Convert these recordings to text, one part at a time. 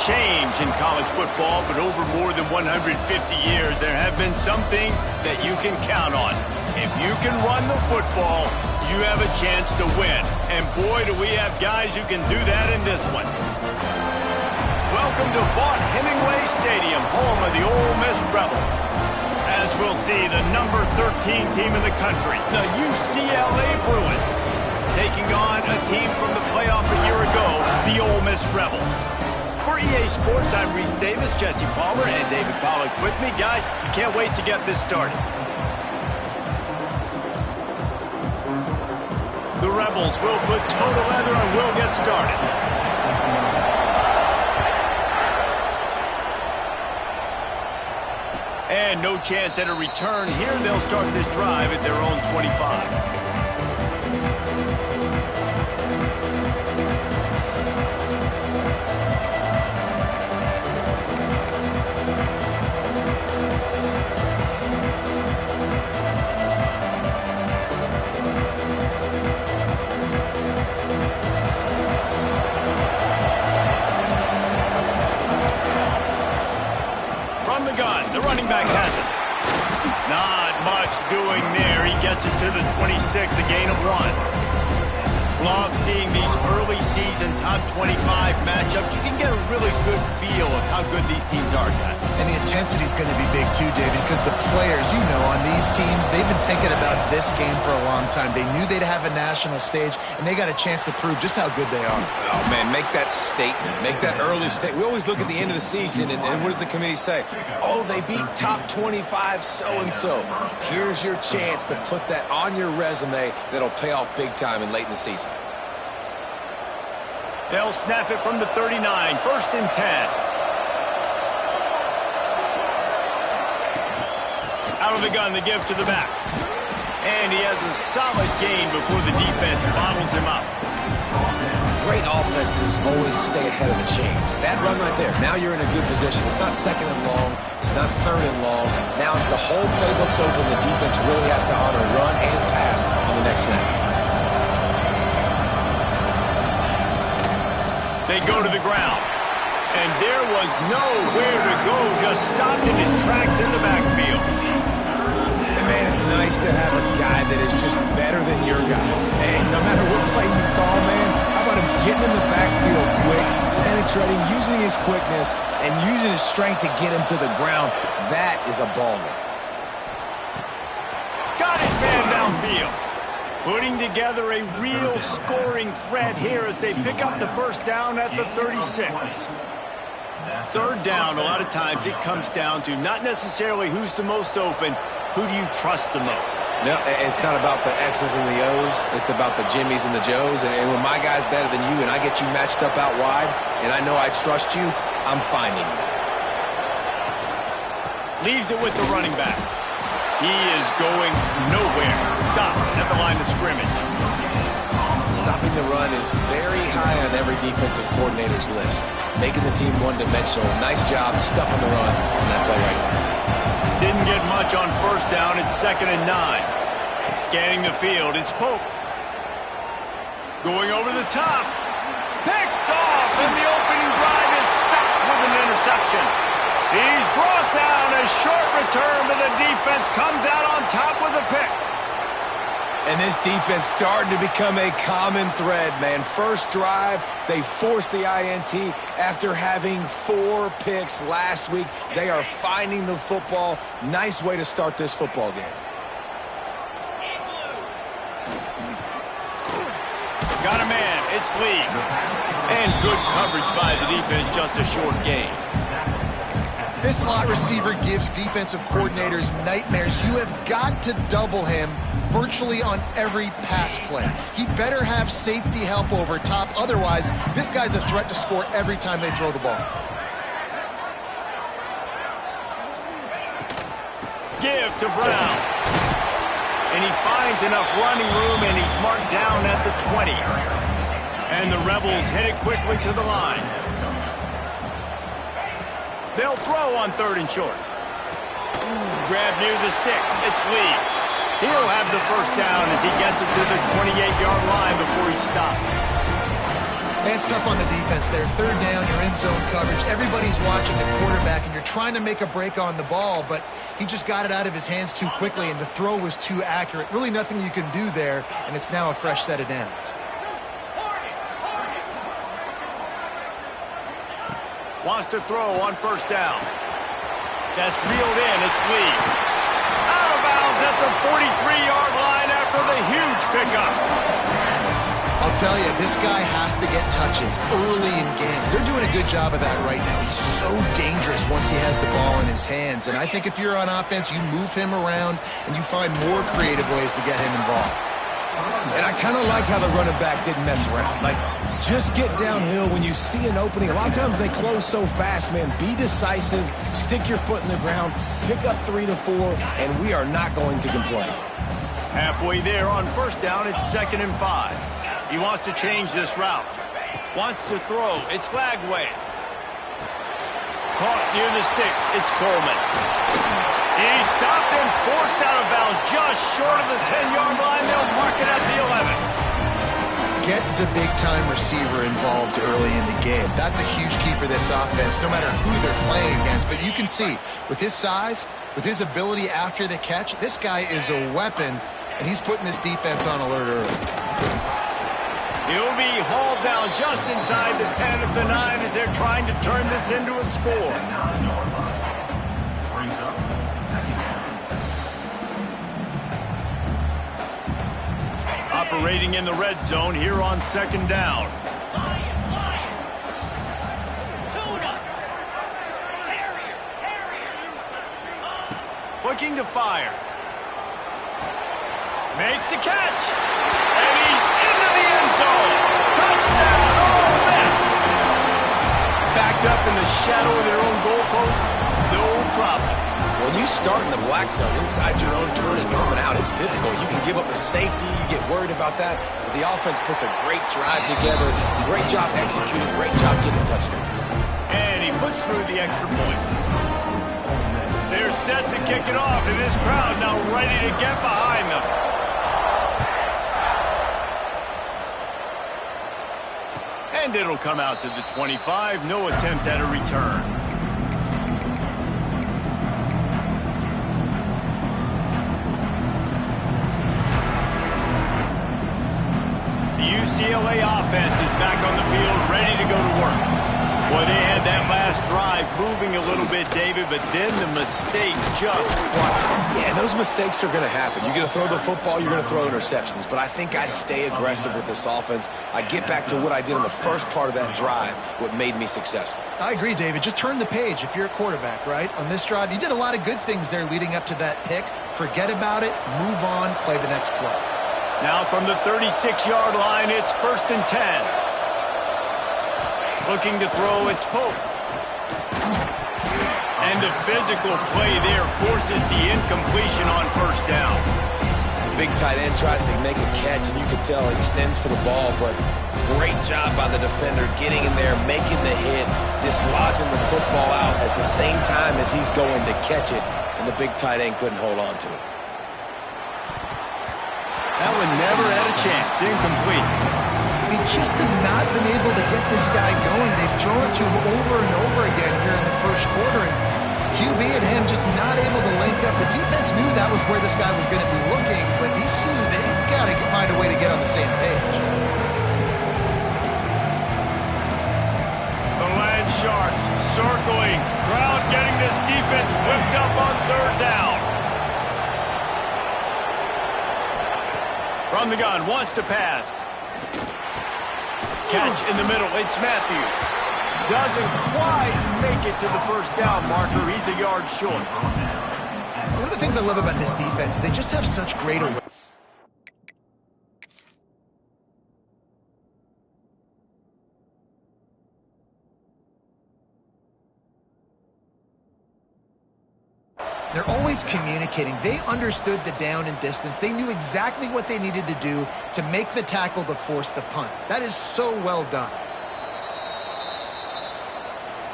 change in college football, but over more than 150 years, there have been some things that you can count on. If you can run the football, you have a chance to win. And boy, do we have guys who can do that in this one. Welcome to Vaught Hemingway Stadium, home of the Ole Miss Rebels. As we'll see, the number 13 team in the country, the UCLA Bruins, taking on a team from the playoff a year ago, the Ole Miss Rebels. For EA Sports, I'm Reese Davis, Jesse Palmer, and David Pollack with me. Guys, can't wait to get this started. The Rebels will put toe to leather and will get started. And no chance at a return here. They'll start this drive at their own 25. The running back has it. Not much doing there. He gets it to the 26, a gain of 1. Love seeing these early season top 25 matchups. You can get a really good feel of how good these teams are, guys. And the intensity is going to be big too, David, because the players, you know, on these teams, they've been thinking about this game for a long time. They knew they'd have a national stage, and they got a chance to prove just how good they are. Oh, man, make that statement. Make that early statement. We always look at the end of the season, and what does the committee say? Oh, they beat top 25 so-and-so. Here's your chance to put that on your resume that'll pay off big time and late in the season. They'll snap it from the 39, 1st and 10. Out of the gun, the give to the back. And he has a solid gain before the defense bottles him up. Great offenses always stay ahead of the chains. That run right there, now you're in a good position. It's not 2nd and long. It's not 3rd and long. Now as the whole playbook's open, the defense really has to honor run and pass on the next snap. They go to the ground. And there was nowhere to go, just stopped in his tracks in the backfield. And man, it's nice to have a guy that is just better than your guys. And no matter what play you call, man, how about him getting in the backfield quick, penetrating, using his quickness, and using his strength to get him to the ground. That is a baller. Got his man downfield. Putting together a real scoring threat here as they pick up the first down at the 36. 3rd down, a lot of times it comes down to not necessarily who's the most open, who do you trust the most? No, it's not about the X's and the O's. It's about the Jimmys and the Joes. And when my guy's better than you and I get you matched up out wide and I know I trust you, I'm finding you. Leaves it with the running back. He is going nowhere. Stop at the line of scrimmage. Stopping the run is very high on every defensive coordinator's list. Making the team one-dimensional. Nice job stuffing the run on that play right there. Didn't get much on 1st down. It's 2nd and 9. Scanning the field. It's Pope. Going over the top. Picked off, and the opening drive is stopped with an interception. He's brought down. A short return, but the defense comes out on top with a pick. And this defense starting to become a common thread, man. First drive, they forced the INT after having 4 picks last week. They are finding the football. Nice way to start this football game. Got a man. It's Lee. And good coverage by the defense, just a short gain. This slot receiver gives defensive coordinators nightmares. You have got to double him virtually on every pass play. He better have safety help over top. Otherwise, this guy's a threat to score every time they throw the ball. Give to Brown. And he finds enough running room, and he's marked down at the 20. And the Rebels headed quickly to the line. They'll throw on 3rd and short. Grab near the sticks. It's Lee. He'll have the first down as he gets it to the 28-yard line before he stops. And it's tough on the defense there. Third down, you're in zone coverage. Everybody's watching the quarterback, and you're trying to make a break on the ball, but he just got it out of his hands too quickly, and the throw was too accurate. Really nothing you can do there, and it's now a fresh set of downs. Wants to throw on first down. That's reeled in. It's Lee. Out of bounds at the 43-yard line after the huge pickup. I'll tell you, this guy has to get touches early in games. They're doing a good job of that right now. He's so dangerous once he has the ball in his hands. And I think if you're on offense, you move him around and you find more creative ways to get him involved. And I kind of like how the running back didn't mess around. Like, just get downhill when you see an opening. A lot of times they close so fast, man. Be decisive, stick your foot in the ground, pick up 3 to 4, and we are not going to complain. Halfway there on first down, it's 2nd and 5. He wants to change this route. Wants to throw. It's Lagway. Caught near the sticks. It's Coleman. He's stopped and forced out of bounds just short of the 10-yard line. They'll mark it at the 11. Get the big-time receiver involved early in the game. That's a huge key for this offense, no matter who they're playing against. But you can see, with his size, with his ability after the catch, this guy is a weapon, and he's putting this defense on alert early. He'll be hauled down just inside the 10 of the 9 as they're trying to turn this into a score. Operating in the red zone here on 2nd down. Looking to fire. Makes the catch. And he's into the end zone. Touchdown, Ole Miss. Backed up in the shadow of their own goalpost, no problem. When you start in the black zone inside your own turn and coming out, it's difficult. You can give up a safety. You get worried about that. But the offense puts a great drive together. Great job executing. Great job getting a touchdown. And he puts through the extra point. They're set to kick it off, and this crowd now ready to get behind them. And it'll come out to the 25. No attempt at a return. The UCLA offense is back on the field, ready to go to work. Well, they had that last drive moving a little bit, David, but then the mistake just crushed them. Yeah, those mistakes are going to happen. You're going to throw the football, you're going to throw interceptions. But I think I stay aggressive with this offense. I get back to what I did in the first part of that drive, what made me successful. I agree, David. Just turn the page if you're a quarterback, right? On this drive, you did a lot of good things there leading up to that pick. Forget about it, move on, play the next play. Now from the 36-yard line, it's 1st and 10. Looking to throw, it's Pope. And the physical play there forces the incompletion on first down. The big tight end tries to make a catch, and you can tell he extends for the ball, but great job by the defender getting in there, making the hit, dislodging the football out at the same time as he's going to catch it, and the big tight end couldn't hold on to it. That one never had a chance. Incomplete. They just have not been able to get this guy going. They've thrown it to him over and over again here in the first quarter. And QB and him just not able to link up. The defense knew that was where this guy was going to be looking, but these two, they've got to find a way to get on the same page. The Land Sharks circling. Crowd getting this defense whipped up on 3rd down. From the gun, wants to pass. Catch in the middle, it's Matthews. Doesn't quite make it to the first down marker. He's a yard short. One of the things I love about this defense is they just have such great awareness. They're always communicating. They understood the down and distance. They knew exactly what they needed to do to make the tackle to force the punt. That is so well done.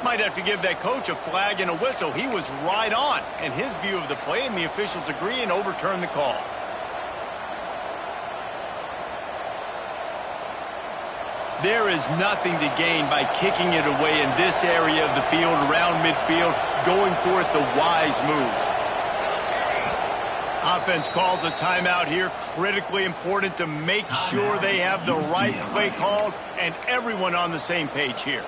Might have to give that coach a flag and a whistle. He was right on in his view of the play, and the officials agree and overturn the call. There is nothing to gain by kicking it away in this area of the field, around midfield, going for it the wise move. Offense calls a timeout here. Critically important to make sure they have the right play called and everyone on the same page here.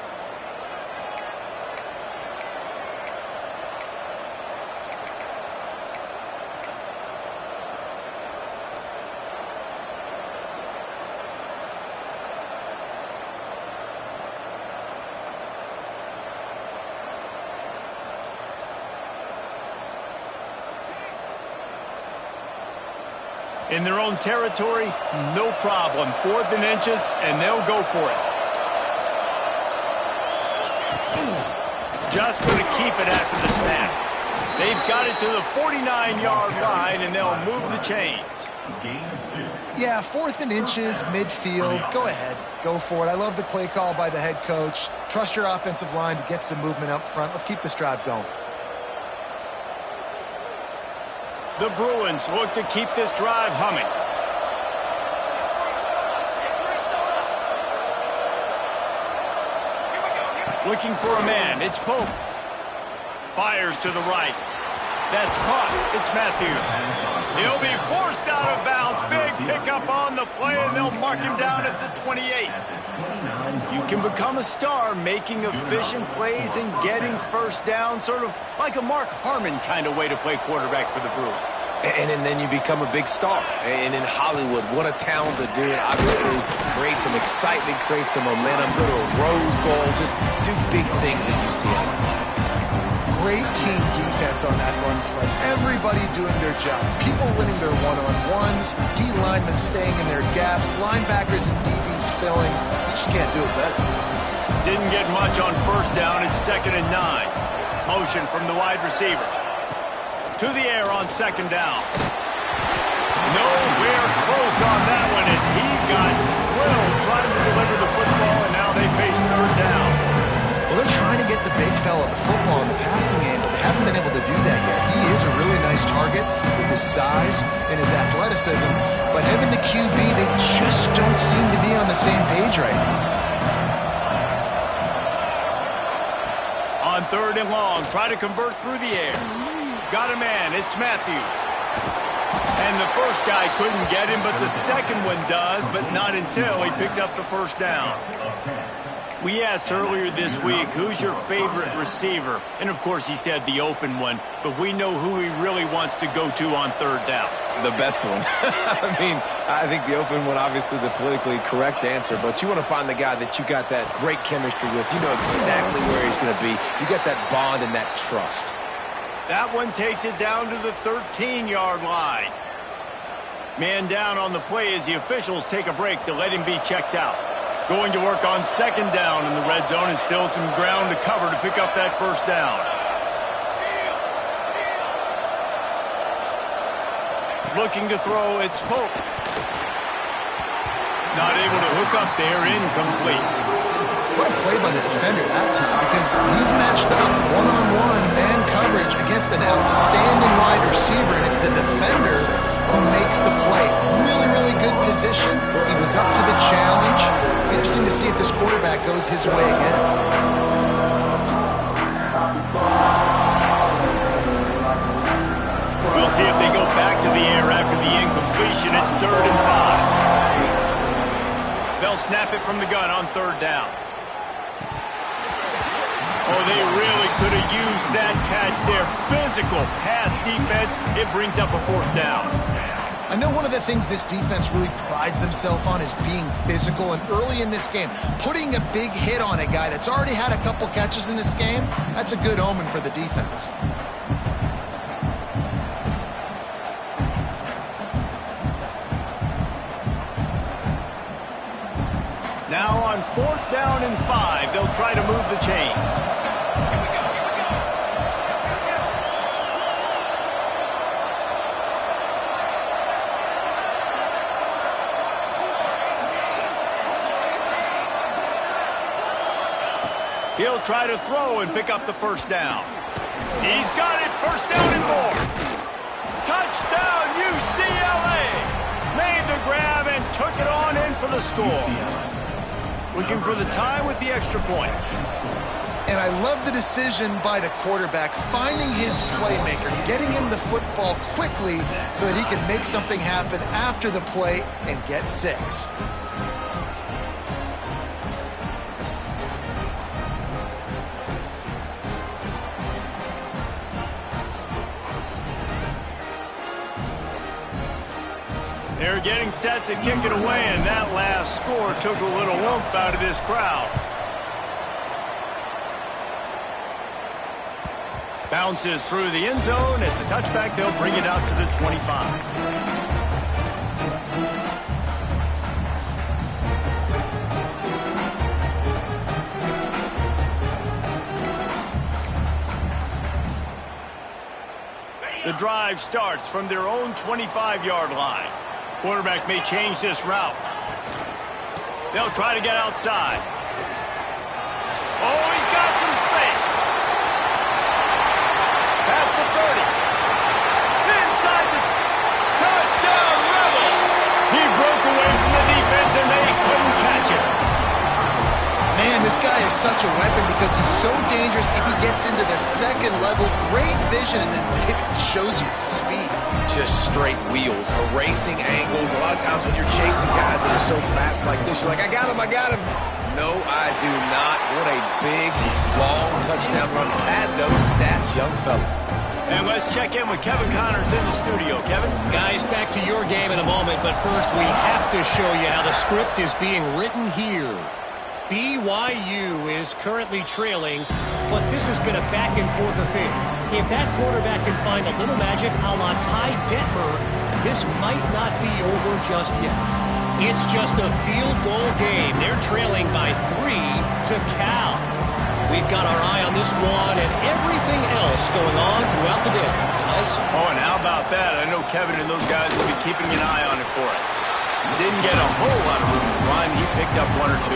In their own territory, no problem. 4th and inches, and they'll go for it. Just going to keep it after the snap. They've got it to the 49-yard line, and they'll move the chains. Yeah, 4th and inches, midfield. Go ahead. Go for it. I love the play call by the head coach. Trust your offensive line to get some movement up front. Let's keep this drive going. The Bruins look to keep this drive humming. Looking for a man. It's Pope. Fires to the right. That's caught. It's Matthews. He'll be forced out of bounds. Big pickup on the play, and they'll mark him down at the 28. You can become a star making efficient plays and getting first down, sort of like a Mark Harmon kind of way to play quarterback for the Bruins. And then you become a big star. And in Hollywood, what a town to do it. Obviously, create some excitement, create some momentum, go to a Rose Bowl, just do big things at UCLA. Great team defense on that run play. Everybody doing their job. People winning their one-on-ones, D linemen staying in their gaps, linebackers and DBs filling. You just can't do it better. Didn't get much on first down. It's 2nd and 9. Motion from the wide receiver. To the air on 2nd down. Nowhere close on that one as he got drilled trying to deliver the football, and now they face 3rd down. Well, they're trying to get the big fella the football in the passing game, but they haven't been able to do that yet. He is a really nice target with his size and his athleticism, but him and the QB, they just don't seem to be on the same page right now. On 3rd and long, try to convert through the air. Got a man, it's Matthews. And the first guy couldn't get him, but the second one does, but not until he picks up the first down. We asked earlier this week, who's your favorite receiver? And, of course, he said the open one, but we know who he really wants to go to on 3rd down. The best one. I mean, I think the open one, obviously the politically correct answer, but you want to find the guy that you got that great chemistry with. You know exactly where he's going to be. You got that bond and that trust. That one takes it down to the 13-yard line. Man down on the play as the officials take a break to let him be checked out. Going to work on 2nd down in the red zone and still some ground to cover to pick up that first down. Looking to throw, it's Pope. Not able to hook up there, incomplete. What a play by the defender that time, because he's matched up one-on-one man coverage against an outstanding wide receiver, and it's the defender who makes the play. Really, really good position. He was up to the challenge. Interesting to see if this quarterback goes his way again. We'll see if they go back to the air after the incompletion. It's 3rd and 5. They'll snap it from the gun on 3rd down. Oh, they really could have used that catch there. Physical pass defense. It brings up a 4th down. I know one of the things this defense really prides themselves on is being physical, and early in this game, putting a big hit on a guy that's already had a couple catches in this game, that's a good omen for the defense. Now on 4th down and 5, they'll try to move the chains. He'll try to throw and pick up the first down. He's got it, 1st down and more. Touchdown, UCLA! Made the grab and took it on in for the score. looking for the tie with the extra point. And I love the decision by the quarterback, finding his playmaker, getting him the football quickly so that he can make something happen after the play and get 6. They're getting set to kick it away, and that last score took a little oomph out of this crowd. Bounces through the end zone. It's a touchback. They'll bring it out to the 25. The drive starts from their own 25-yard line. Quarterback may change this route. They'll try to get outside. Oh, he's got some space. Past the 30. Inside the touchdown Rebels. He broke away from the defense and they couldn't catch him. Man, this guy is such a weapon because he's so dangerous if he gets into the second level. Great vision, and then David shows you the speed. Just straight wheels, erasing angles. A lot of times when you're chasing guys that are so fast like this, you're like, I got him, I got him. No, I do not. What a big, long touchdown run. Add those stats, young fella. And let's check in with Kevin Connors in the studio. Kevin? Guys, back to your game in a moment, but first we have to show you how the script is being written here. BYU is currently trailing, but this has been a back-and-forth affair. If that quarterback can find a little magic a la Ty Detmer, this might not be over just yet. It's just a field goal game. They're trailing by 3 to Cal. We've got our eye on this one and everything else going on throughout the day, guys. Oh, and how about that? I know Kevin and those guys will be keeping an eye on it for us. Didn't get a whole lot of room to run. He picked up 1 or 2.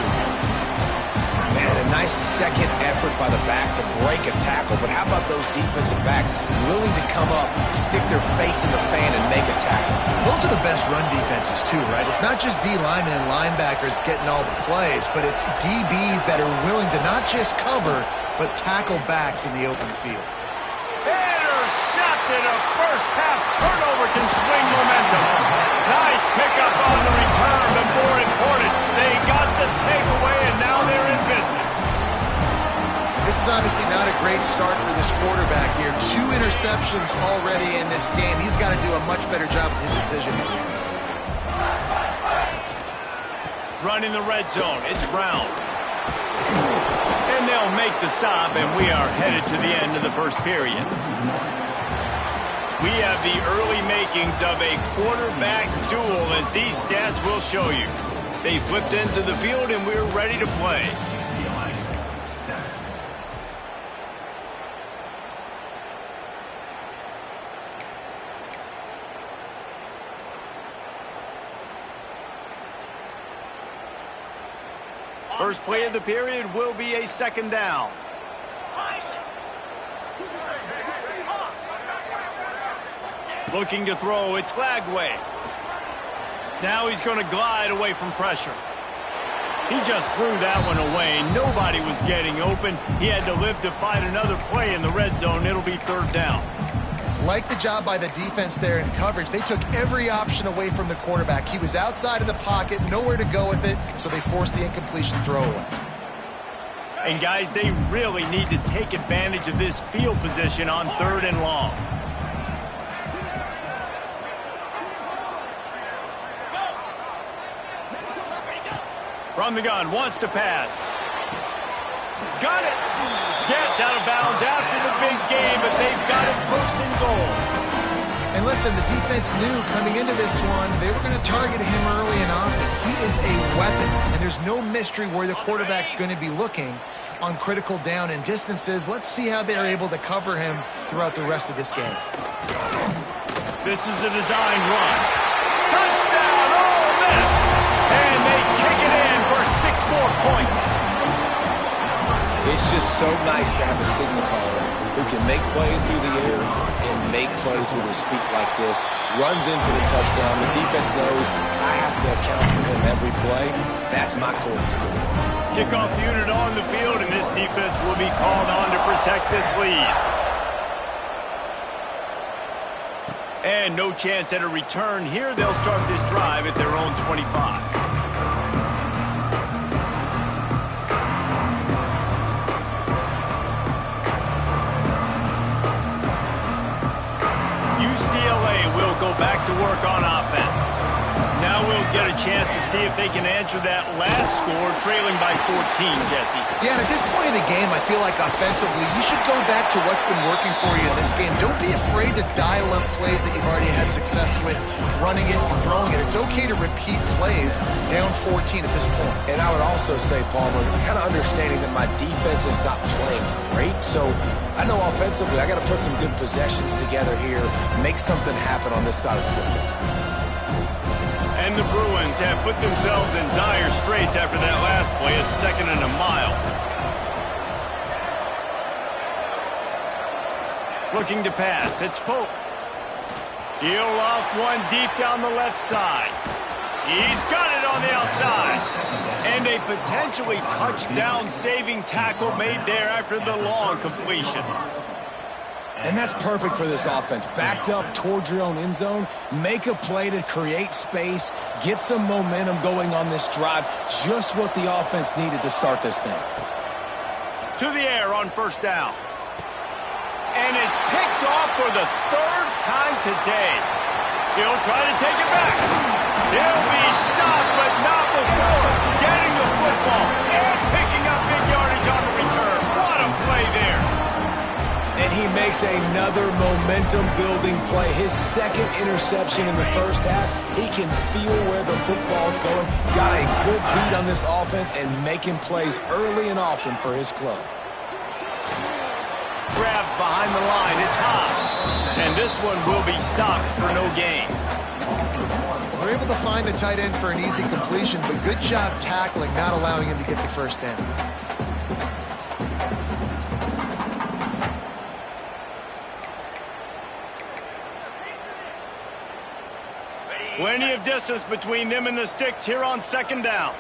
Man, a nice second effort by the back to break a tackle, but how about those defensive backs willing to come up, stick their face in the fan, and make a tackle? Those are the best run defenses, too, right? It's not just D linemen and linebackers getting all the plays, but it's DBs that are willing to not just cover, but tackle backs in the open field. Intercepted. A first-half turnover can swing momentum. Nice pickup on the return, but more important, they got the takeaway, and now they're in business. This is obviously not a great start for this quarterback here. 2 interceptions already in this game. He's got to do a much better job with his decision-making. Running the red zone, it's Brown. And they'll make the stop, and we are headed to the end of the first period. We have the early makings of a quarterback duel, as these stats will show you. They flipped into the field, and we're ready to play. First play of the period will be a second down. Looking to throw, it's Lagway. Now he's going to glide away from pressure. He just threw that one away. Nobody was getting open. He had to live to find another play in the red zone. It'll be 3rd down. Like the job by the defense there in coverage. They took every option away from the quarterback. He was outside of the pocket, nowhere to go with it, so they forced the incompletion throwaway. And guys, they really need to take advantage of this field position on 3rd and long. From the gun, wants to pass. Got it! Gets out of bounds after the big game, but they've got it 1st and goal. And listen, the defense knew coming into this one, they were going to target him early and often. He is a weapon, and there's no mystery where the quarterback's going to be looking on critical down and distances. Let's see how they're able to cover him throughout the rest of this game. This is a designed run. Touchdown, Ole Miss! And they take it in for 6 more points. It's just so nice to have a signal caller who can make plays through the air and make plays with his feet like this. Runs in for the touchdown. The defense knows I have to account for him every play. That's my quarterback. Kickoff unit on the field, and this defense will be called on to protect this lead. And no chance at a return here. They'll start this drive at their own 25. UCLA will go back to work on offense. Now we'll get a chance to see if they can answer that last score, trailing by 14, Jesse. Yeah, and at this point in the game, I feel like offensively, you should go back to what's been working for you in this game. Don't be afraid to dial up plays that you've already had success with, running it and throwing it. It's okay to repeat plays down 14 at this point. And I would also say, Palmer, kind of understanding that my defense is not playing great, so I know offensively I got to put some good possessions together here, make something happen on this side of the football. And the Bruins have put themselves in dire straits after that last play at 2nd and a mile. Looking to pass, it's Pope. He'll loft one deep down the left side. He's got it on the outside. And a potentially touchdown-saving tackle made there after the long completion. And that's perfect for this offense. Backed up towards your own end zone, make a play to create space, get some momentum going on this drive. Just what the offense needed to start this thing. To the air on 1st down. And it's picked off for the 3rd time today. He'll try to take it back. He'll be stopped, but not before getting the football and picking up big yardage on the return. What a play there. And he makes another momentum-building play. His 2nd interception in the 1st half. He can feel where the football's going. Got a good beat on this offense and making plays early and often for his club. Grab behind the line. It's high. And this one will be stopped for no gain. We're able to find a tight end for an easy completion, but good job tackling, not allowing him to get the 1st down. Plenty of distance between them and the sticks here on 2nd down.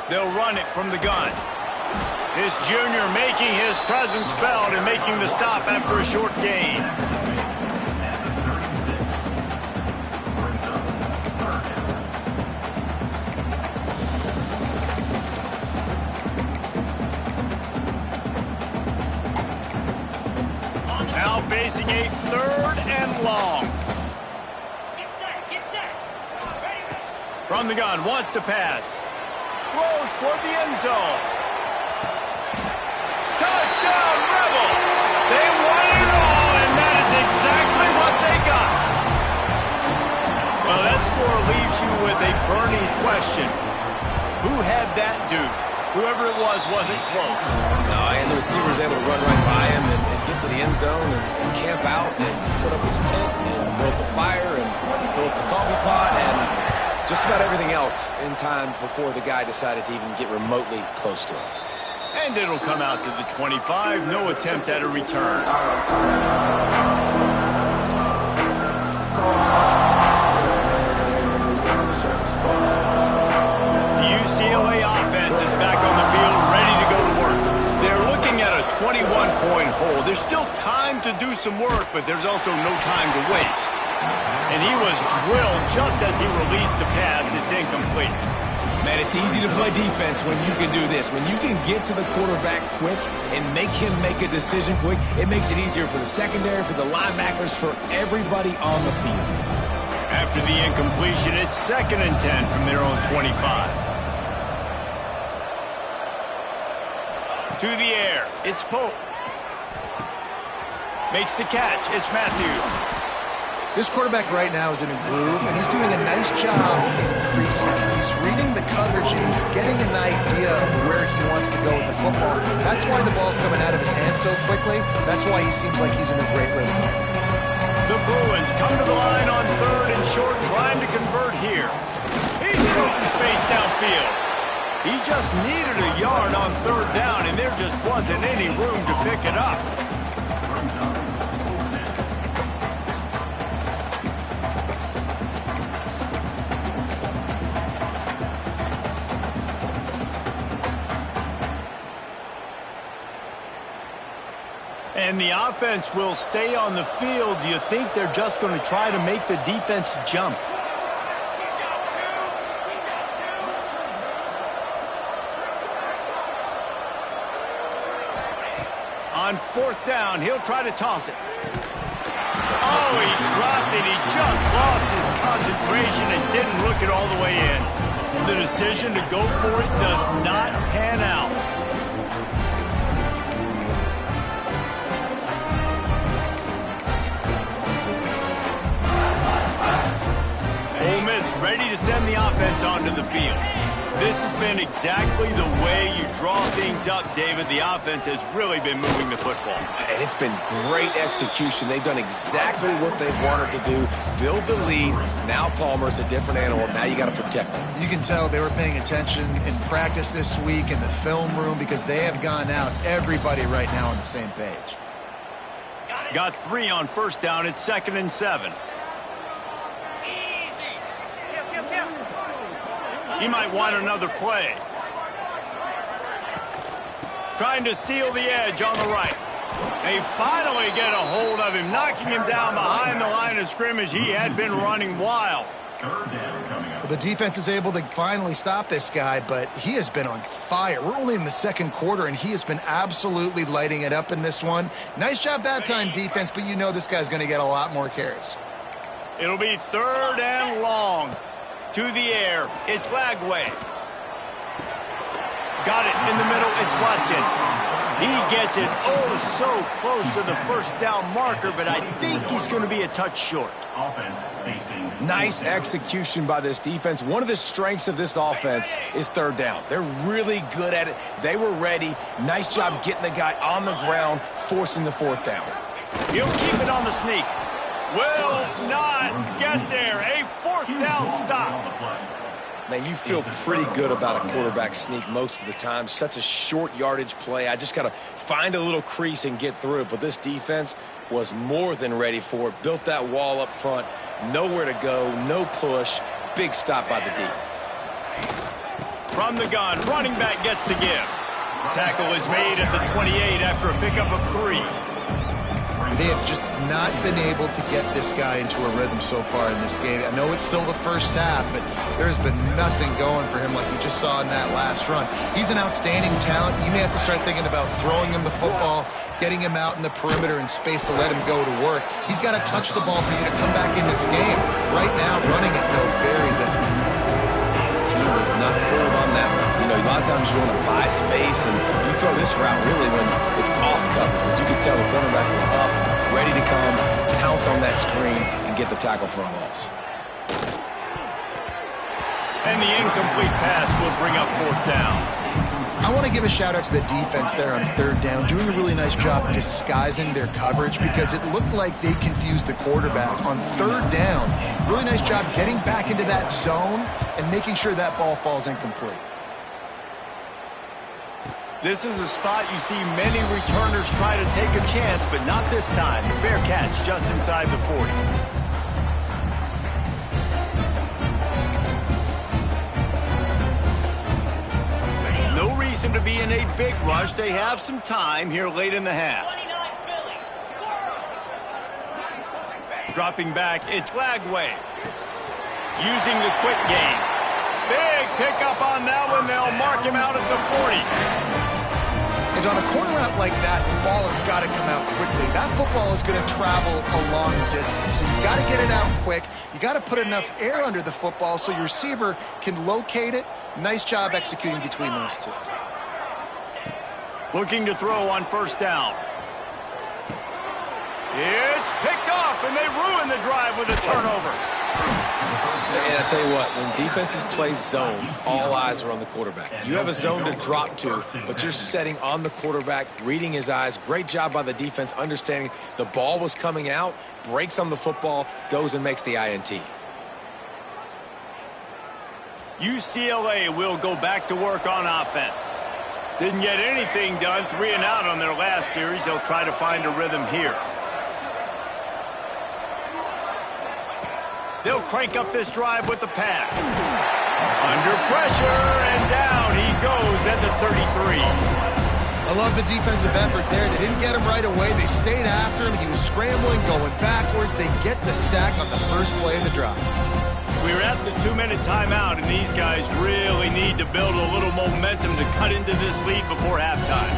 They'll run it from the gun. This junior making his presence felt and making the stop after a short gain. Now facing a 3rd and long. From the gun, wants to pass. Throws toward the end zone. Touchdown, Rebels! They won it all, and that is exactly what they got. Well, that score leaves you with a burning question. Who had that dude? Whoever it was wasn't close. No, and the receiver was able to run right by him and get to the end zone and camp out and put up his tent and build the fire and fill up the coffee pot and just about everything else in time before the guy decided to even get remotely close to him. And it'll come out to the 25. No attempt at a return. The UCLA offense is back on the field, ready to go to work. They're looking at a 21-point hole. There's still time to do some work, but there's also no time to waste. And he was drilled just as he released the pass. It's incomplete. Man, it's easy to play defense when you can do this. When you can get to the quarterback quick and make him make a decision quick, it makes it easier for the secondary, for the linebackers, for everybody on the field. After the incompletion, it's 2nd and 10 from their own 25. To the air, it's Pope. Makes the catch, it's Matthews. This quarterback right now is in a groove, and he's doing a nice job increasing. He's reading the coverages, getting an idea of where he wants to go with the football. That's why the ball's coming out of his hands so quickly. That's why he seems like he's in a great rhythm. The Bruins come to the line on 3rd and short, trying to convert here. He's in open space downfield. He just needed a yard on 3rd down, and there just wasn't any room to pick it up. And the offense will stay on the field. Do you think they're just going to try to make the defense jump? On fourth down, he'll try to toss it. Oh, he dropped it. He just lost his concentration and didn't look it all the way in. The decision to go for it does not pan out. Ole Miss ready to send the offense onto the field. This has been exactly the way you draw things up, David. The offense has really been moving the football. And it's been great execution. They've done exactly what they've wanted to do. Build the lead. Now Palmer's a different animal. Now you got to protect him. You can tell they were paying attention in practice this week in the film room because they have gone out, everybody right now on the same page. Got 3 on first down. It's 2nd and 7. He might want another play. Trying to seal the edge on the right. They finally get a hold of him, knocking him down behind the line of scrimmage. He had been running wild. Well, the defense is able to finally stop this guy, but he has been on fire. We're only in the second quarter, and he has been absolutely lighting it up in this one. Nice job that time, defense, but you know this guy's going to get a lot more carries. It'll be 3rd and long. To the air, it's Lagway. Got it in the middle, it's Watkins. He gets it oh so close to the first down marker, but I think he's going to be a touch short. Nice execution by this defense. One of the strengths of this offense is 3rd down. They're really good at it. They were ready. Nice job getting the guy on the ground, forcing the 4th down. He'll keep it on the sneak. Will not get there. A 4th down stop. Man, you feel pretty good about a quarterback sneak most of the time. Such a short yardage play. I just got to find a little crease and get through it. But this defense was more than ready for it. Built that wall up front. Nowhere to go. No push. Big stop by the D. From the gun, running back gets to give. Tackle is made at the 28 after a pickup of 3. They have just not been able to get this guy into a rhythm so far in this game. I know it's still the first half, but there's been nothing going for him like we just saw in that last run. He's an outstanding talent. You may have to start thinking about throwing him the football, getting him out in the perimeter in space to let him go to work. He's got to touch the ball for you to come back in this game. Right now, running it, though, very difficult. He was not fooled on that one. You know, a lot of times you want to buy space, and you throw this route really when it's off coverage. But you can tell the cornerback was up, ready to come, pounce on that screen, and get the tackle for a loss. And the incomplete pass will bring up 4th down. I want to give a shout out to the defense there on 3rd down, doing a really nice job disguising their coverage because it looked like they confused the quarterback on 3rd down. Really nice job getting back into that zone and making sure that ball falls incomplete. This is a spot you see many returners try to take a chance, but not this time. Fair catch just inside the 40. No reason to be in a big rush. They have some time here late in the half. Dropping back, it's Lagway. Using the quick game. Big pickup on that one. They'll mark him out at the 40. And on a corner route like that, the ball has got to come out quickly. That football is going to travel a long distance, so you got to get it out quick. You got to put enough air under the football so your receiver can locate it. Nice job executing between those two. Looking to throw on 1st down. It's picked off, and they ruin the drive with a turnover. And I tell you what, when defenses play zone, all eyes are on the quarterback. You have a zone to drop to, but you're setting on the quarterback, reading his eyes. Great job by the defense, understanding the ball was coming out, breaks on the football, goes and makes the INT. UCLA will go back to work on offense. Didn't get anything done, 3 and out on their last series. They'll try to find a rhythm here. They'll crank up this drive with the pass. Under pressure, and down he goes at the 33. A love the defensive effort there. They didn't get him right away. They stayed after him. He was scrambling, going backwards. They get the sack on the first play of the drive. We're at the 2-minute timeout, and these guys really need to build a little momentum to cut into this lead before halftime.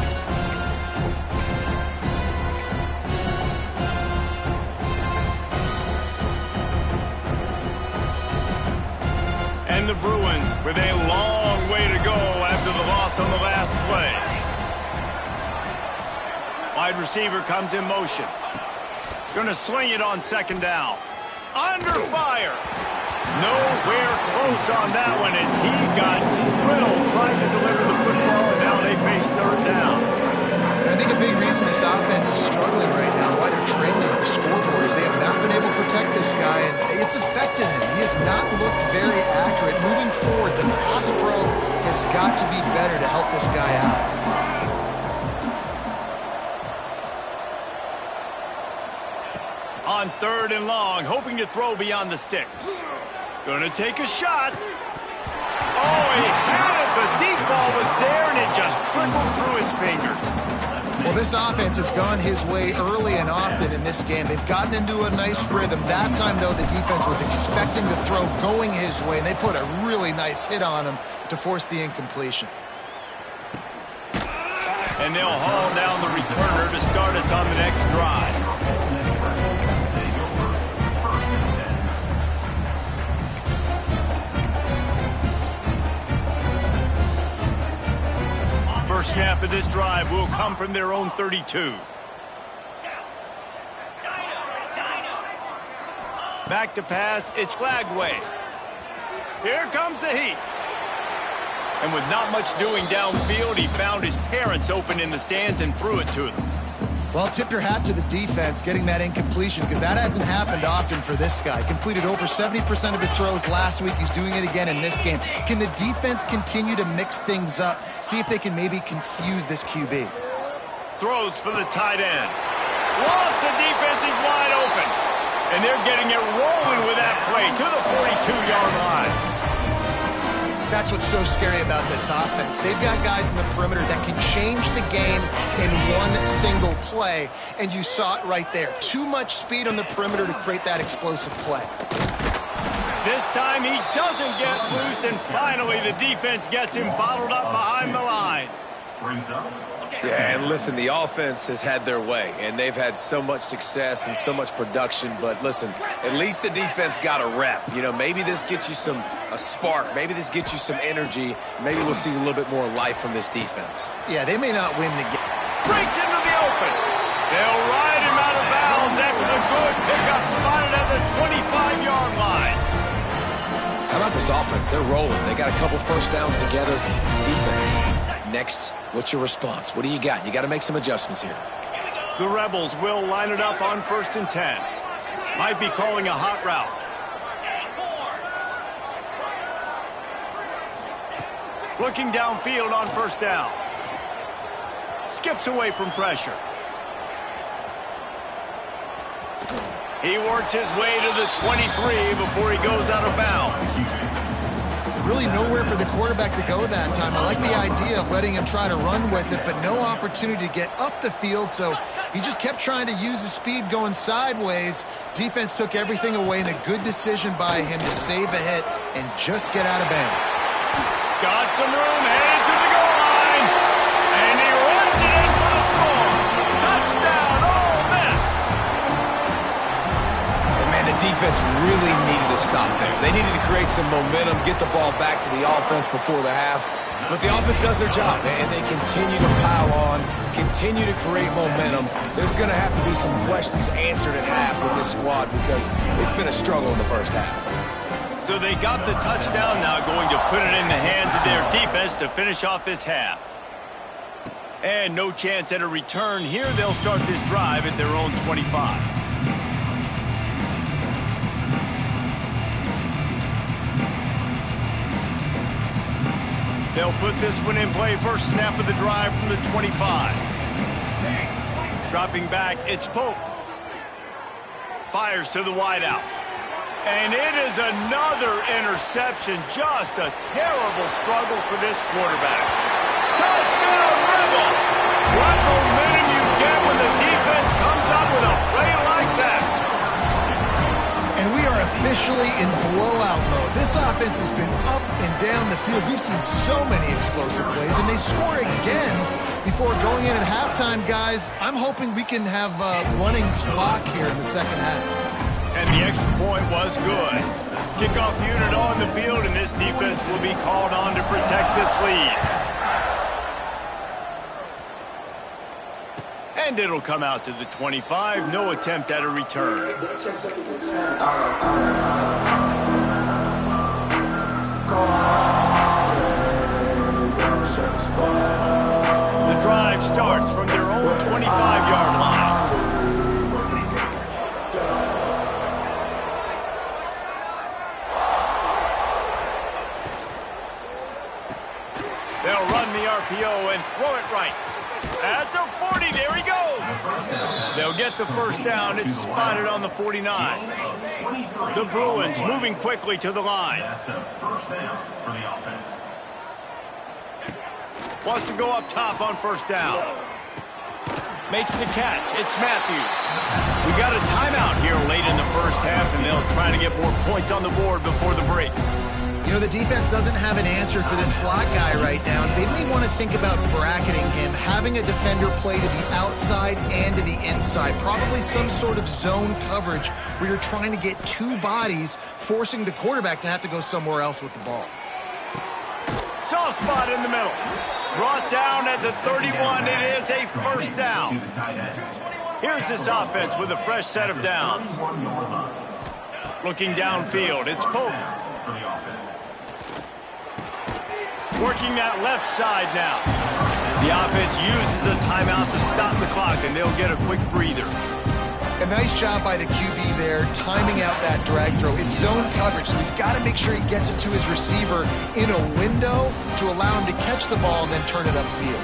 And the Bruins with a long way to go after the loss on the last play. Wide receiver comes in motion. Going to swing it on second down. Under fire. Nowhere close on that one as he got drilled trying to deliver the football, and now they face third down. And I think a big reason this offense is struggling right now, why they're trailing on the scoreboard, is they have not been able to protect this guy, and it's affected him. He has not looked very accurate. Moving forward, the pass pro has got to be better to help this guy out. On third and long, hoping to throw beyond the sticks. Going to take a shot. Oh, he had it. The deep ball was there, and it just trickled through his fingers. Well, this offense has gone his way early and often in this game. They've gotten into a nice rhythm. That time, though, the defense was expecting the throw going his way, and they put a really nice hit on him to force the incompletion. And they'll haul down the returner to start us on the next drive. First snap of this drive will come from their own 32. Back to pass, it's Flagway. Here comes the heat. And with not much doing downfield, he found his parents open in the stands and threw it to them. Well, tip your hat to the defense getting that incompletion, because that hasn't happened often for this guy. Completed over 70% of his throws last week. He's doing it again in this game. Can the defense continue to mix things up? See if they can maybe confuse this QB. Throws for the tight end. Lost, the defense is wide open. And they're getting it rolling with that play to the 42-yard line. That's what's so scary about this offense. They've got guys in the perimeter that can change the game in one single play, and you saw it right there. Too much speed on the perimeter to create that explosive play. This time he doesn't get loose, and finally the defense gets him bottled up behind the line. Yeah, and listen, the offense has had their way, and they've had so much success and so much production. But listen, at least the defense got a rep. You know, maybe this gets you a spark. Maybe this gets you some energy. Maybe we'll see a little bit more life from this defense. Yeah, they may not win the game. Breaks into the open. They'll ride him out of bounds after the good pickup spotted at the 25-yard line. How about this offense? They're rolling. They got a couple first downs together. Defense. Next, what's your response? What do you got? You got to make some adjustments here. The Rebels will line it up on 1st and 10. Might be calling a hot route. Looking downfield on 1st down. Skips away from pressure. He works his way to the 23 before he goes out of bounds. Really nowhere for the quarterback to go that time. I like the idea of letting him try to run with it, but no opportunity to get up the field, so he just kept trying to use his speed going sideways. Defense took everything away, and a good decision by him to save a hit and just get out of bounds. Got some room, headed to the goal line, and he runs it in for the score. Touchdown, Ole Miss! And man, the defense really needed to stop there. They needed to create some momentum, get the ball back to the offense before the half. But the offense does their job, and they continue to pile on, continue to create momentum. There's going to have to be some questions answered at half with this squad because it's been a struggle in the first half. So they got the touchdown, now going to put it in the hands of their defense to finish off this half. And no chance at a return here. They'll start this drive at their own 25. They'll put this one in play. First snap of the drive from the 25. Dropping back, it's Pope. Fires to the wideout. And it is another interception. Just a terrible struggle for this quarterback. Touchdown, eyeballs. What momentum you get when the defense comes up with a play like that. And we are officially in blowout mode. This offense has been up and down the field. We've seen so many explosive plays, and they score again before going in at halftime, guys. I'm hoping we can have a running clock here in the second half. And the extra point was good. Kickoff unit on the field, and this defense will be called on to protect this lead. And it'll come out to the 25. No attempt at a return. The drive starts from their own 25-yard line. They'll run the RPO and throw it right. At the 40, there he goes. They'll get the first down. It's spotted on the 49. The Bruins moving quickly to the line. Wants to go up top on first down. Makes the catch. It's Matthews. We got a timeout here late in the first half, and they'll try to get more points on the board before the break. You know, the defense doesn't have an answer for this slot guy right now. They may want to think about bracketing him, having a defender play to the outside and to the inside. Probably some sort of zone coverage where you're trying to get two bodies, forcing the quarterback to have to go somewhere else with the ball. Soft spot in the middle. Brought down at the 31. It is a first down. Here's this offense with a fresh set of downs. Looking downfield, it's Pope. Working that left side now. The offense uses a timeout to stop the clock, and they'll get a quick breather. A nice job by the QB there, timing out that drag throw. It's zone coverage, so he's got to make sure he gets it to his receiver in a window to allow him to catch the ball and then turn it upfield.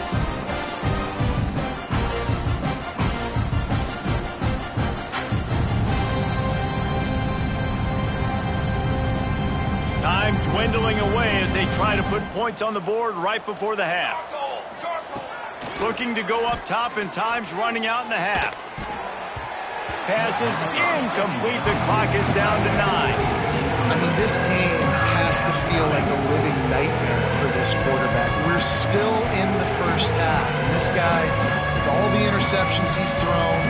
Time dwindling away as they try to put points on the board right before the half. Looking to go up top, and time's running out in the half. Pass is incomplete. The clock is down to 9. I mean, this game has to feel like a living nightmare for this quarterback. We're still in the first half, and this guy, with all the interceptions he's thrown,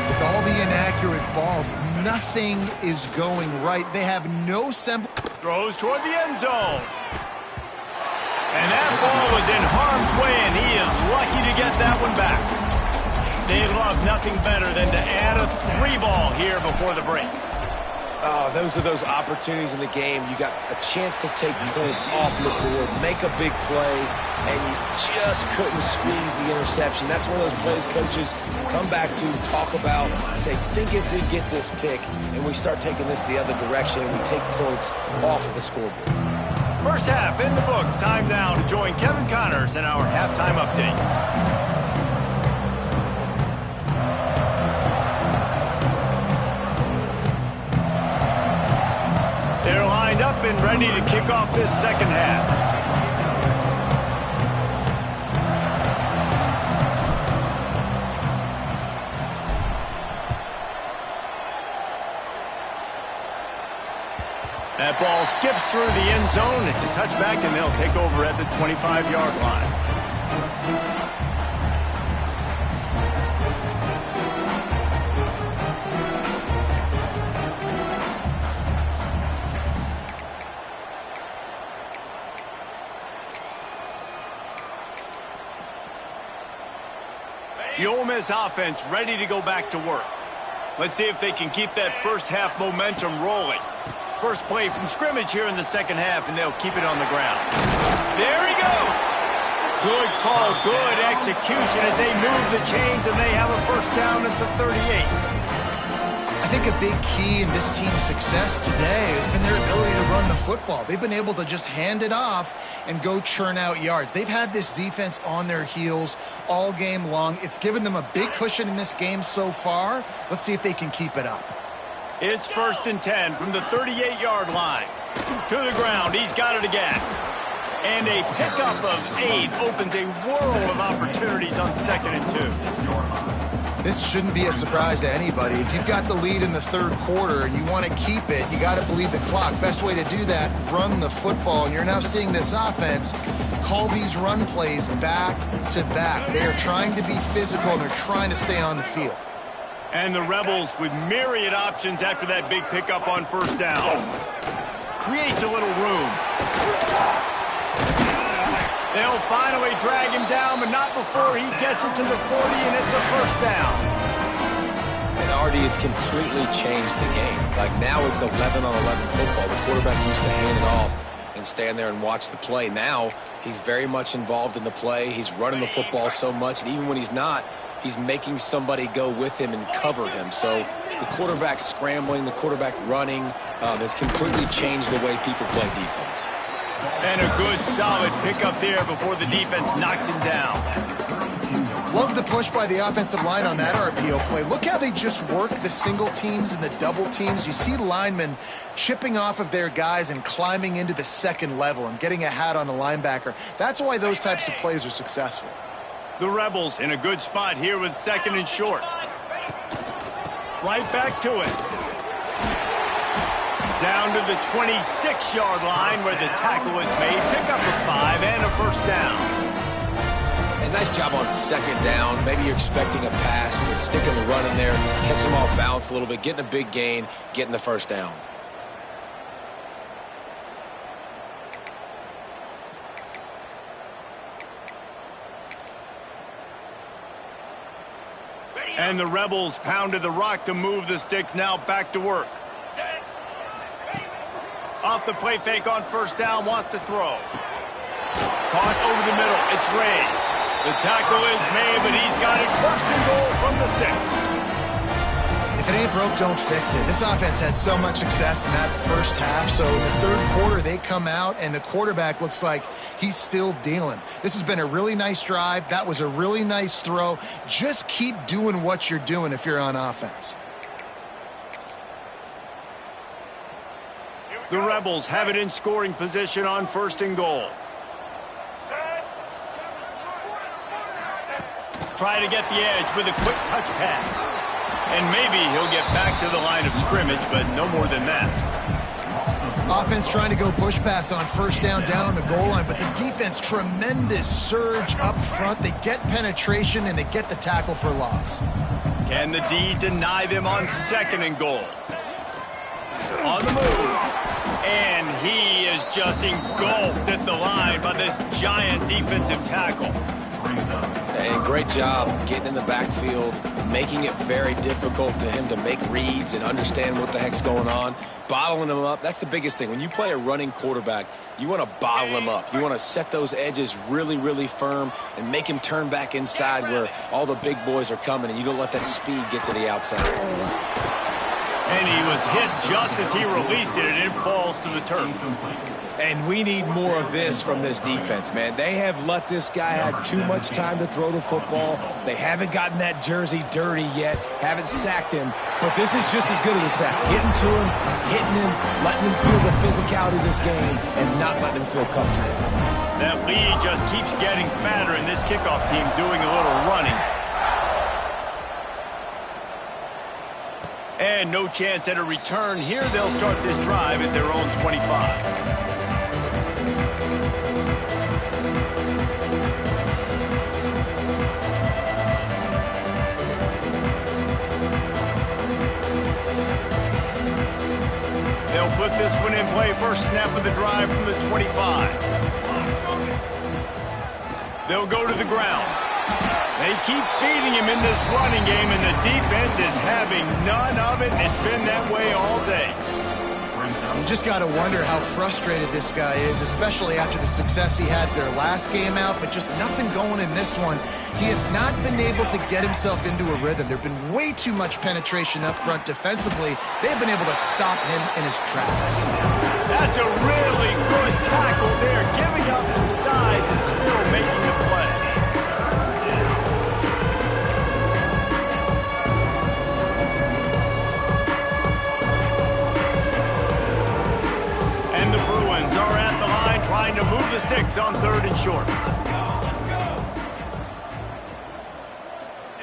with all the inaccurate balls, nothing is going right. They have no semblance. Throws toward the end zone. And that ball was in harm's way, and he is lucky to get that one back. They love nothing better than to add a 3-ball here before the break. Oh, those are those opportunities in the game. You got a chance to take points off the board, make a big play, and you just couldn't squeeze the interception. That's one of those plays coaches come back to, talk about, say, think if we get this pick and we start taking this the other direction and we take points off of the scoreboard. First half in the books. Time now to join Kevin Connors in our halftime update. They're lined up and ready to kick off this second half. That ball skips through the end zone. It's a touchback, and they'll take over at the 25-yard line. The Ole Miss offense ready to go back to work. Let's see if they can keep that first half momentum rolling. First play from scrimmage here in the second half, and they'll keep it on the ground. There he goes. Good call, good execution as they move the chains, and they have a first down at the 38. I think a big key in this team's success today has been their ability to run the football. They've been able to just hand it off and go churn out yards. They've had this defense on their heels all game long. It's given them a big cushion in this game so far. Let's see if they can keep it up. It's 1st and 10 from the 38-yard line. To the ground. He's got it again. And a pickup of 8 opens a world of opportunities on 2nd and 2. This shouldn't be a surprise to anybody. If you've got the lead in the third quarter and you want to keep it, you got to bleed the clock. Best way to do that, run the football. And you're now seeing this offense call these run plays back to back. They are trying to be physical, and they're trying to stay on the field. And the Rebels with myriad options after that big pickup on 1st down. Creates a little room. They'll finally drag him down, but not before he gets it to the 40, and it's a 1st down. And Artie, it's completely changed the game. Like now it's 11-on-11 football. The quarterback used to hand it off and stand there and watch the play. Now he's very much involved in the play. He's running the football so much, and even when he's not, he's making somebody go with him and cover him. So the quarterback scrambling, the quarterback running has completely changed the way people play defense. And a good, solid pickup there before the defense knocks him down. Love the push by the offensive line on that RPO play. Look how they just work the single teams and the double teams. You see linemen chipping off of their guys and climbing into the 2nd level and getting a hat on the linebacker. That's why those types of plays are successful. The Rebels in a good spot here with 2nd and short. Right back to it. Down to the 26-yard line where the tackle is made. Pick up a 5 and a 1st down. And nice job on 2nd down. Maybe you're expecting a pass, but sticking the run in there, catching them off balance a little bit, getting a big gain, getting the 1st down. And the Rebels pounded the rock to move the sticks, now back to work. Off the play fake on 1st down, wants to throw. Caught over the middle, it's Ray. The tackle is made, but he's got it 1st and goal from the 6. If it ain't broke, don't fix it. This offense had so much success in that 1st half, so in the 3rd quarter they come out and the quarterback looks like he's still dealing. This has been a really nice drive. That was a really nice throw. Just keep doing what you're doing if you're on offense. The Rebels have it in scoring position on 1st and goal. Try to get the edge with a quick touch pass. And maybe he'll get back to the line of scrimmage, but no more than that. Offense trying to go push pass on 1st down on the goal line, but the defense, tremendous surge up front. They get penetration, and they get the tackle for loss. Can the D deny them on 2nd and goal? On the move. And he is just engulfed at the line by this giant defensive tackle. And great job getting in the backfield, making it very difficult to him to make reads and understand what the heck's going on, bottling him up. That's the biggest thing. When you play a running quarterback, you want to bottle him up. You want to set those edges really, really firm and make him turn back inside where all the big boys are coming, and you don't let that speed get to the outside. And he was hit just as he released it, and it falls to the turf. And we need more of this from this defense, man. They have let this guy have too much time to throw the football. They haven't gotten that jersey dirty yet, haven't sacked him. But this is just as good as a sack. Getting to him, hitting him, letting him feel the physicality of this game, and not letting him feel comfortable. That lead just keeps getting fatter, and this kickoff team doing a little running. And no chance at a return here. They'll start this drive at their own 25. They'll put this one in play. First snap of the drive from the 25. They'll go to the ground. They keep feeding him in this running game, and the defense is having none of it. It's been that way all day. You just got to wonder how frustrated this guy is, especially after the success he had their last game out, but just nothing going in this one. He has not been able to get himself into a rhythm. There's been way too much penetration up front defensively. They've been able to stop him in his tracks. That's a really good tackle there, giving up some size and still making the play. And the Bruins are at the line trying to move the sticks mistakes on 3rd and short.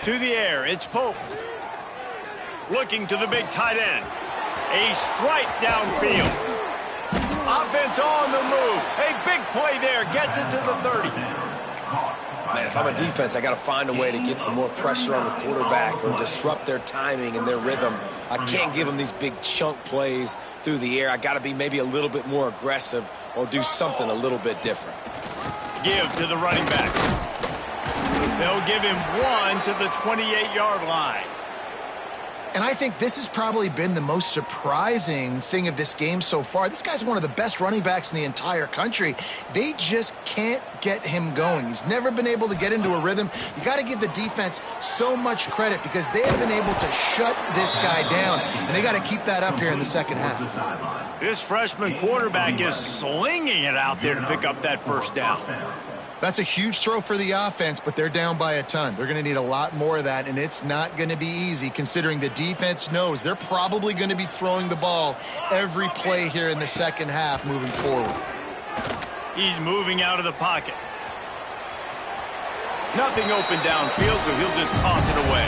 To the air, it's Pope. Looking to the big tight end. A strike downfield. Offense on the move. A big play there. Gets it to the 30. Man, if I'm a defense, I got to find a way to get some more pressure on the quarterback or disrupt their timing and their rhythm. I can't give them these big chunk plays through the air. I got to be maybe a little bit more aggressive or do something a little bit different. Give to the running back. They'll give him 1 to the 28-yard line. And I think this has probably been the most surprising thing of this game so far. This guy's one of the best running backs in the entire country. They just can't get him going. He's never been able to get into a rhythm. You got to give the defense so much credit because they have been able to shut this guy down, and they got to keep that up here in the second half. This freshman quarterback is slinging it out there to pick up that first down. That's a huge throw for the offense, but they're down by a ton. They're going to need a lot more of that, and it's not going to be easy considering the defense knows they're probably going to be throwing the ball every play here in the second half moving forward. He's moving out of the pocket. Nothing open downfield, so he'll just toss it away.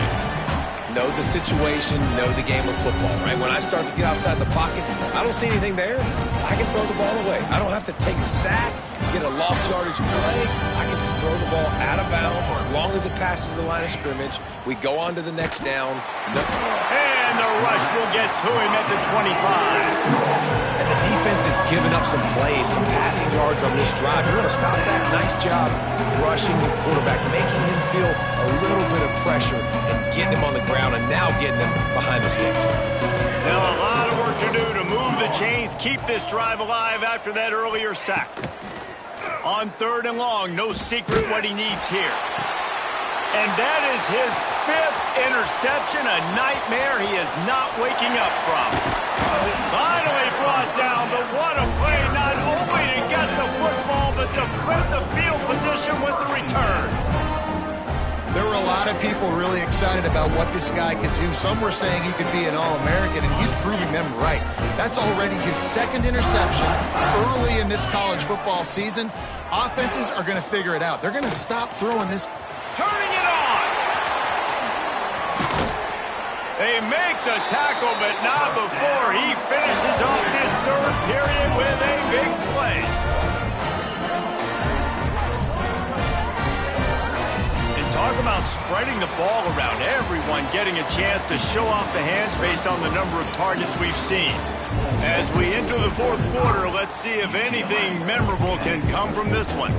Know the situation, know the game of football, right? When I start to get outside the pocket, I don't see anything there. I can throw the ball away. I don't have to take a sack, get a lost yardage play. I can just throw the ball out of bounds as long as it passes the line of scrimmage. We go on to the next down. And the rush will get to him at the 25. And the defense has given up some plays, some passing yards on this drive. You're going to stop that. Nice job rushing the quarterback, making him feel a little bit of pressure and getting him on the ground and now getting him behind the sticks. Now a lot of work to do to move the chains, keep this drive alive after that earlier sack. On 3rd and long, no secret what he needs here. And that is his 5th interception, a nightmare he is not waking up from. Finally brought down, but what a play, not only to get the football, but to flip the field position with the return. There were a lot of people really excited about what this guy could do. Some were saying he could be an All-American, and he's proving them right. That's already his 2nd interception early in this college football season. Offenses are going to figure it out. They're going to stop throwing this. Turning it on. They make the tackle, but not before he finishes off this 3rd period with a big play. Talk about spreading the ball around, everyone getting a chance to show off the hands based on the number of targets we've seen. As we enter the 4th quarter, let's see if anything memorable can come from this one.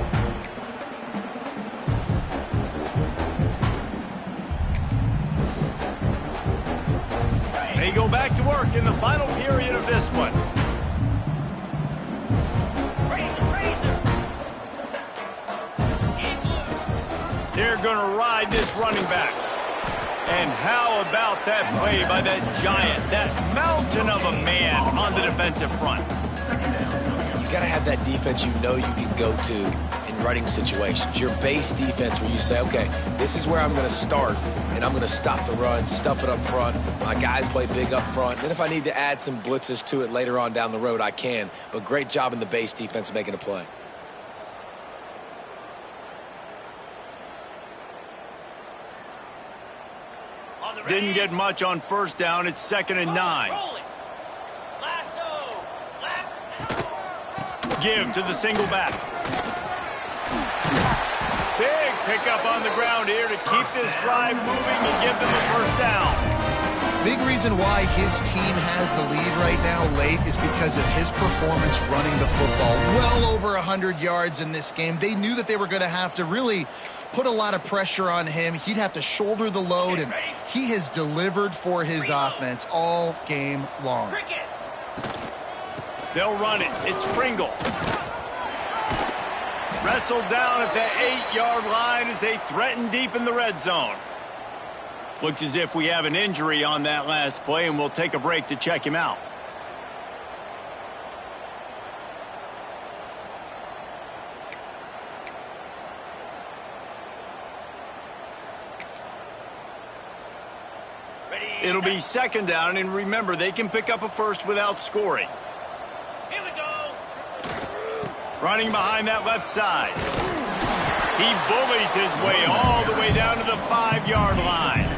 They go back to work in the final period of this one. They're going to ride this running back. And how about that play by that giant, that mountain of a man on the defensive front? You got to have that defense you know you can go to in running situations. Your base defense where you say, okay, this is where I'm going to start, and I'm going to stop the run, stuff it up front. My guys play big up front. And if I need to add some blitzes to it later on down the road, I can. But great job in the base defense making a play. Didn't get much on 1st down. It's 2nd and 9. Give to the single back. Big pickup on the ground here to keep this drive moving and give them a 1st down. Big reason why his team has the lead right now late is because of his performance running the football. Well over 100 yards in this game. They knew that they were going to have to really put a lot of pressure on him. He'd have to shoulder the load, and he has delivered for his offense all game long. They'll run it. It's Pringle. Wrestled down at the 8-yard line as they threaten deep in the red zone. Looks as if we have an injury on that last play, and we'll take a break to check him out. It'll be 2nd down, and remember, they can pick up a 1st without scoring. Here we go. Running behind that left side. He bullies his way all the way down to the 5-yard line.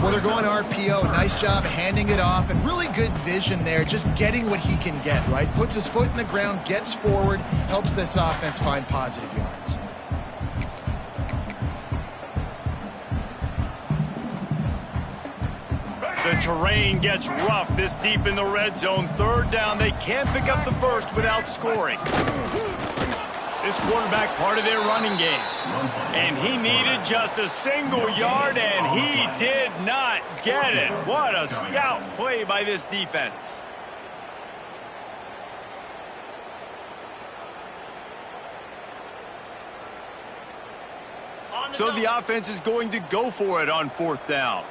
Well, they're going RPO. Nice job handing it off, and really good vision there, just getting what he can get, right? Puts his foot in the ground, gets forward, helps this offense find positive yards. The terrain gets rough this deep in the red zone. Third down, they can't pick up the first without scoring. This quarterback part of their running game. And he needed just a single yard, and he did not get it. What a stout play by this defense. So the offense is going to go for it on 4th down.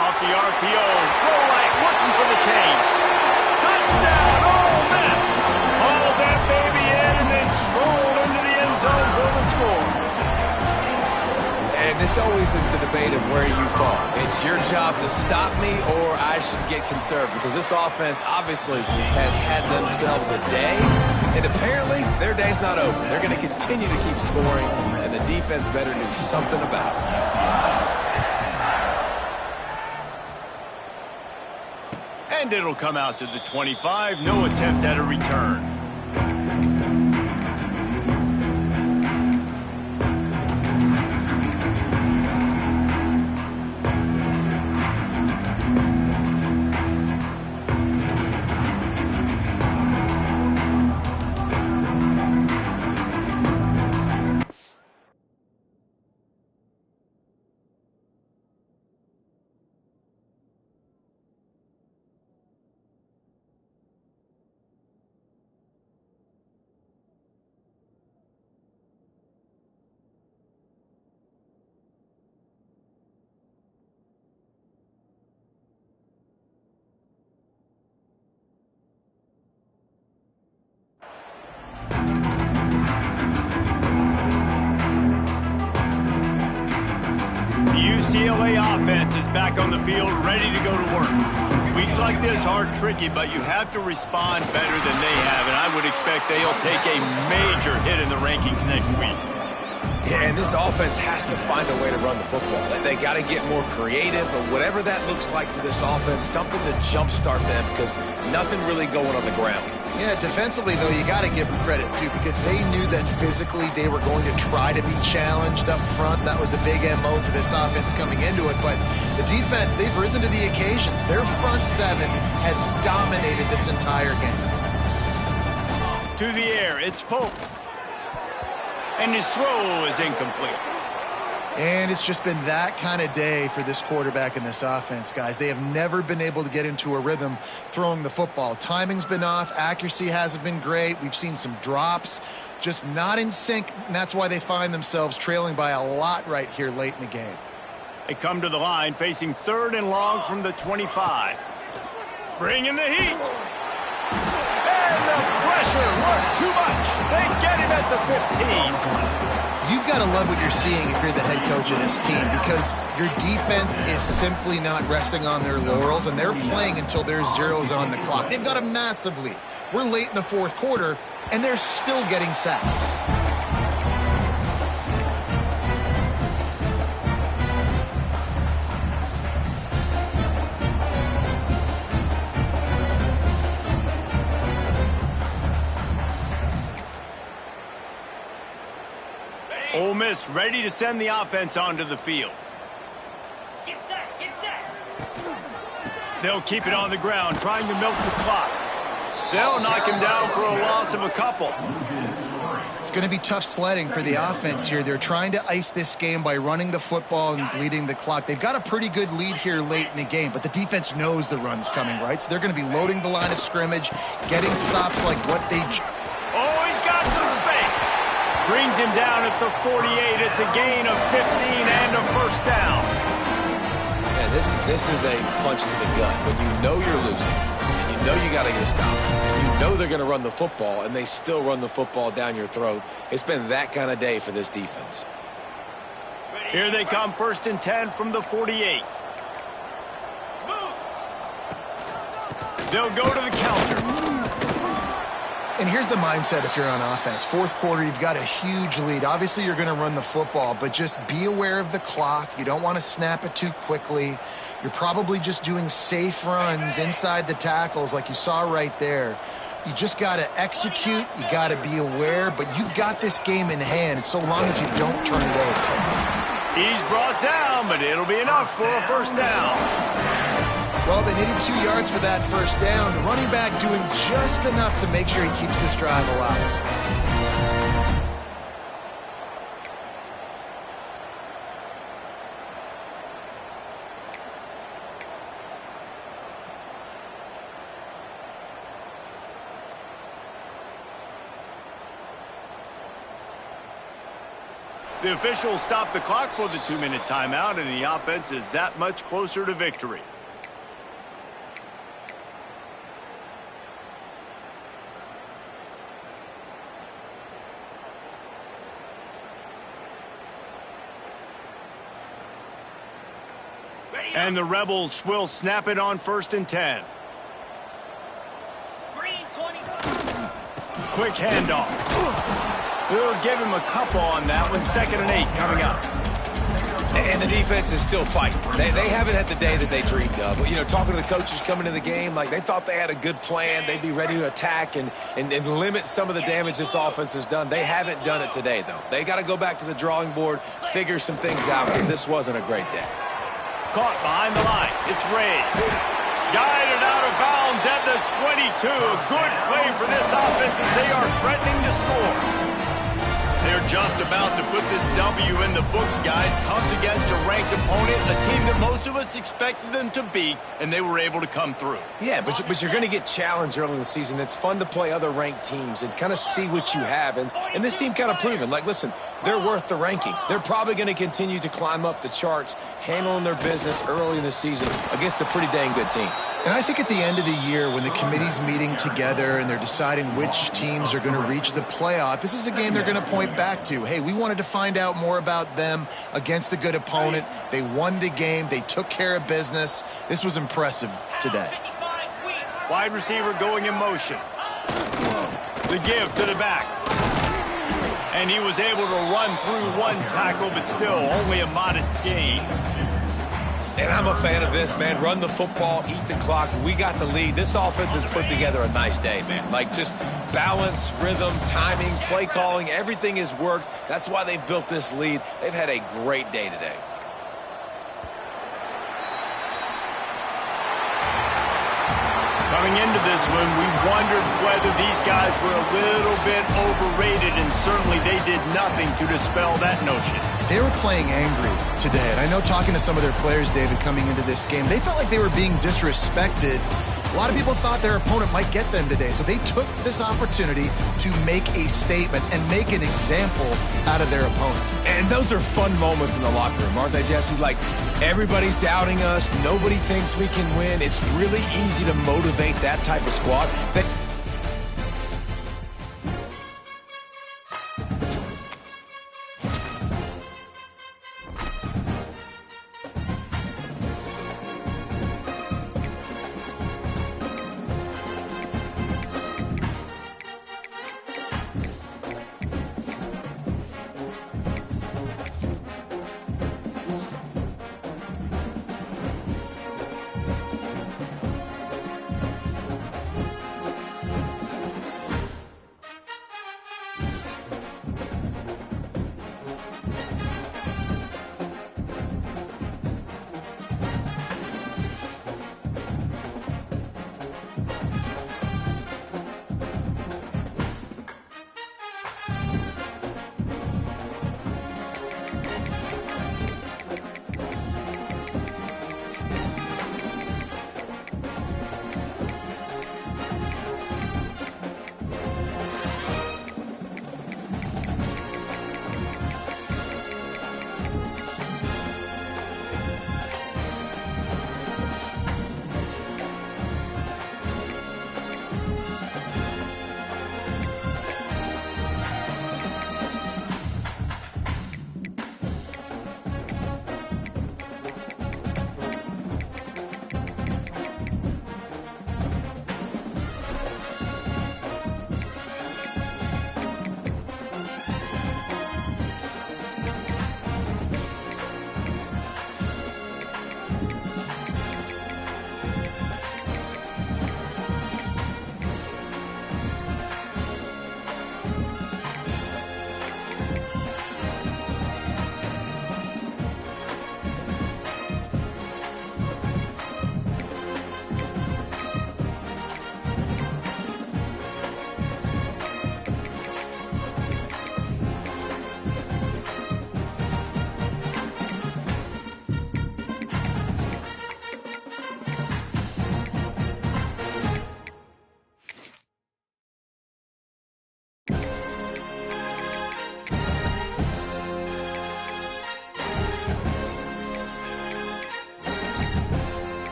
Off the RPO, throw right, looking for the chains. Touchdown, Ole Miss! Hauled that baby in and then strolled into the end zone for the score. And this always is the debate of where you fall. It's your job to stop me, or I should get conserved, because this offense obviously has had themselves a day, and apparently their day's not over. They're going to continue to keep scoring, and the defense better do something about it. And it'll come out to the 25. No attempt at a return. UCLA offense is back on the field, ready to go to work. Weeks like this are tricky, but you have to respond better than they have, and I would expect they'll take a major hit in the rankings next week. Yeah, and this offense has to find a way to run the football. They got to get more creative, or whatever that looks like for this offense, something to jumpstart them, because nothing really going on the ground. Yeah, defensively, though, you got to give them credit, too, because they knew that physically they were going to try to be challenged up front. That was a big MO for this offense coming into it. But the defense, they've risen to the occasion. Their front seven has dominated this entire game. To the air, it's Pope. And his throw is incomplete. And it's just been that kind of day for this quarterback and this offense, guys. They have never been able to get into a rhythm throwing the football. Timing's been off. Accuracy hasn't been great. We've seen some drops, just not in sync, and that's why they find themselves trailing by a lot right here late in the game. They come to the line facing 3rd and long from the 25. Bringing the heat. And the pressure was too much. They get him at the 15. You've got to love what you're seeing if you're the head coach of this team, because your defense is simply not resting on their laurels, and they're playing until there's zeros on the clock. They've got a massive lead. We're late in the 4th quarter, and they're still getting sacks. Ole Miss ready to send the offense onto the field. Get set, get set. They'll keep it on the ground, trying to milk the clock. They'll knock him down for a loss of a couple. It's going to be tough sledding for the offense here. They're trying to ice this game by running the football and bleeding the clock. They've got a pretty good lead here late in the game, but the defense knows the run's coming, right? So they're going to be loading the line of scrimmage, getting stops like what they... Oh, he's got some space. Brings him down at the 48. It's a gain of 15 and a first down. Yeah, this is a punch to the gut. When you know you're losing, and you know you got to get a stop, and you know they're going to run the football, and they still run the football down your throat. It's been that kind of day for this defense. Here they come, 1st and 10 from the 48. They'll go to the counter. And here's the mindset if you're on offense. Fourth quarter, you've got a huge lead. Obviously, you're going to run the football, but just be aware of the clock. You don't want to snap it too quickly. You're probably just doing safe runs inside the tackles like you saw right there. You just got to execute. You got to be aware, but you've got this game in hand so long as you don't turn it over. He's brought down, but it'll be enough for a first down. Well, they needed 2 yards for that first down. The running back doing just enough to make sure he keeps this drive alive. The officials stopped the clock for the 2-minute timeout, and the offense is that much closer to victory. And the Rebels will snap it on 1st and 10. Green 20. Quick handoff. We'll give him a couple on that one. 2nd and 8 coming up. And the defense is still fighting. They haven't had the day that they dreamed of. You know, talking to the coaches coming into the game, like they thought they had a good plan. They'd be ready to attack and limit some of the damage this offense has done. They haven't done it today, though. They got to go back to the drawing board, figure some things out, because this wasn't a great day. Caught behind the line. It's Ray. Guided out of bounds at the 22. A good play for this offense as they are threatening to score. They're just about to put this W in the books, guys. Comes against a ranked opponent, a team that most of us expected them to beat, and they were able to come through. Yeah, but you're going to get challenged early in the season. It's fun to play other ranked teams and kind of see what you have. And this team kind of proven, like, listen, they're worth the ranking. They're probably going to continue to climb up the charts, handling their business early in the season against a pretty dang good team. And I think at the end of the year, when the committee's meeting together and they're deciding which teams are going to reach the playoff, this is a game they're going to point back to. Hey, we wanted to find out more about them against a good opponent. They won the game. They took care of business. This was impressive today. Wide receiver going in motion. The give to the back. And he was able to run through one tackle, but still only a modest gain. And I'm a fan of this, man. Run the football, eat the clock. We got the lead. This offense has put together a nice day, man. Like, just balance, rhythm, timing, play calling, everything has worked. That's why they've built this lead. They've had a great day today. Coming into this one, we wondered whether these guys were a little bit overrated, and certainly they did nothing to dispel that notion. They were playing angry today, and I know talking to some of their players, David, coming into this game, they felt like they were being disrespected. A lot of people thought their opponent might get them today, so they took this opportunity to make a statement and make an example out of their opponent. And those are fun moments in the locker room, aren't they, Jesse? Like, everybody's doubting us. Nobody thinks we can win. It's really easy to motivate that type of squad that